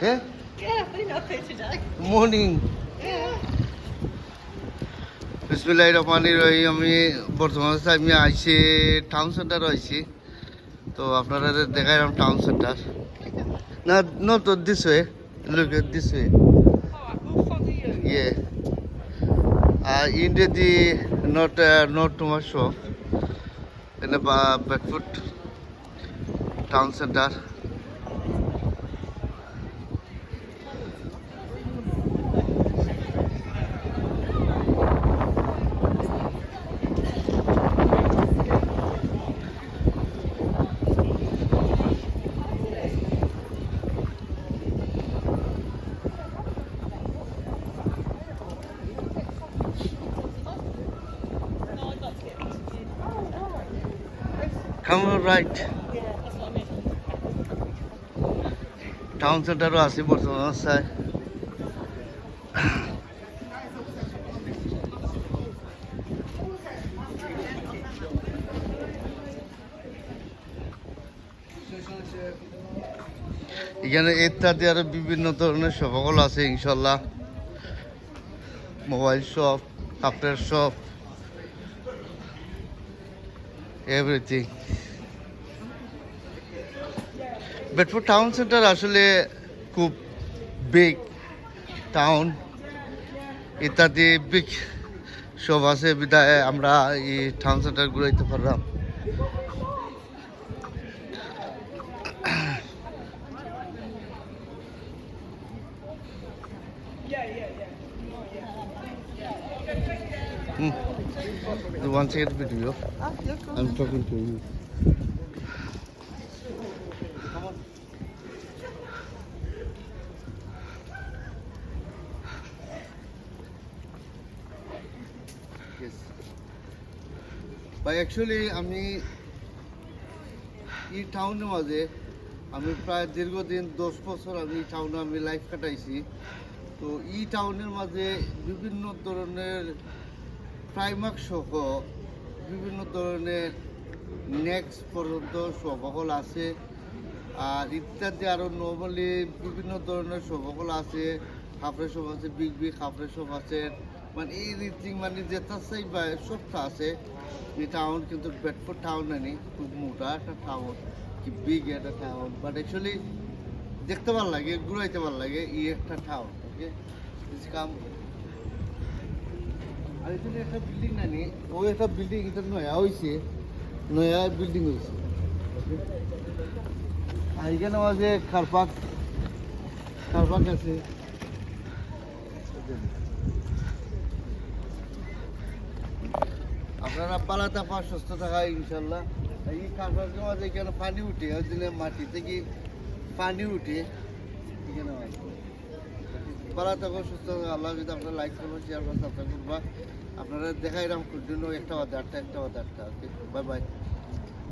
Yeah? Yeah, been up here today. Morning. Yeah. বিসমিল্লাহির রহমানির রহিম। আমি বর্তমানে আমি আইছি টাউন সেন্টার আইছি, তো আপনারা দেখাইলাম টাউন সেন্টার। না, not this way. Look at this way. Alright, we'll follow you. Yeah. Into the not too much shop in the Bedford town center. Come on, right. Yeah, that's what I mean. Town সেন্টারও আছে বর্তমান অবস্থায়। এখানে ইত্যাদি আরো বিভিন্ন ধরনের শপগুলো আছে ইনশাল্লাহ। মোবাইল শপ, কাপড়ের shop, everything. Bedford town centre আসলে খুব বিগ টাউন, ইত্যাদি বিগ সব আছে বিদায় আমরা এই টাউন সেন্টার ঘুরাইতে পারলাম। The one second video. Oh, you're cool. I'm talking to you. Yes. But actually আমি এই টাউনের মাঝে আমি প্রায় দীর্ঘদিন 10 বছর আমি এই টাউনে আমি লাইফ কাটাইছি। তো এই টাউনের মাঝে বিভিন্ন ধরনের প্রাইমার্ক সহ বিভিন্ন ধরনের নেক্সট পর্যন্ত শপগুল আছে, আর ইত্যাদি আরও নর্মালি বিভিন্ন ধরনের শপগুল আছে। কাপড়ের শপ আছে, বিগ বিগ কাপড়ের শপ আছে, মানে এই রিথিং মানে যেটা চাই বা সবটা আছে এই টাউন। কিন্তু বেডফোর্ড টাউন নেই, খুব মোটা একটা টাউন, কি বিগ একটা টাউন, বাট অ্যাকচুয়ালি দেখতে ভালো লাগে, ঘুরাইতে ভালো লাগে এই একটা টাউন। ওকে, কাম। আর এখানে একটা বিল্ডিং নানি, ওই একটা বিল্ডিং এটা নয়া হয়েছে, নয়া বিল্ডিং হয়েছে। আর এখানে মাঝে খারপাক আছে। আপনারা পালাতে পার সুস্থ থাকা ইনশাল্লাহ। এই খারপাকের মাঝে এখানে পানি উঠে, ওই দিনে মাটি থেকে পানি উঠে এখানে মাঝে পালা থাকো সুস্থ থাকা। আল্লাহ যদি আপনারা লাইক করবেন, শেয়ার করবেন, সাবস্ক্রাইব করবা। আপনারা দেখাইলাম জন্য একটা বাদে আটটা, একটা বাদে আটটা। ওকে, বাই বাই।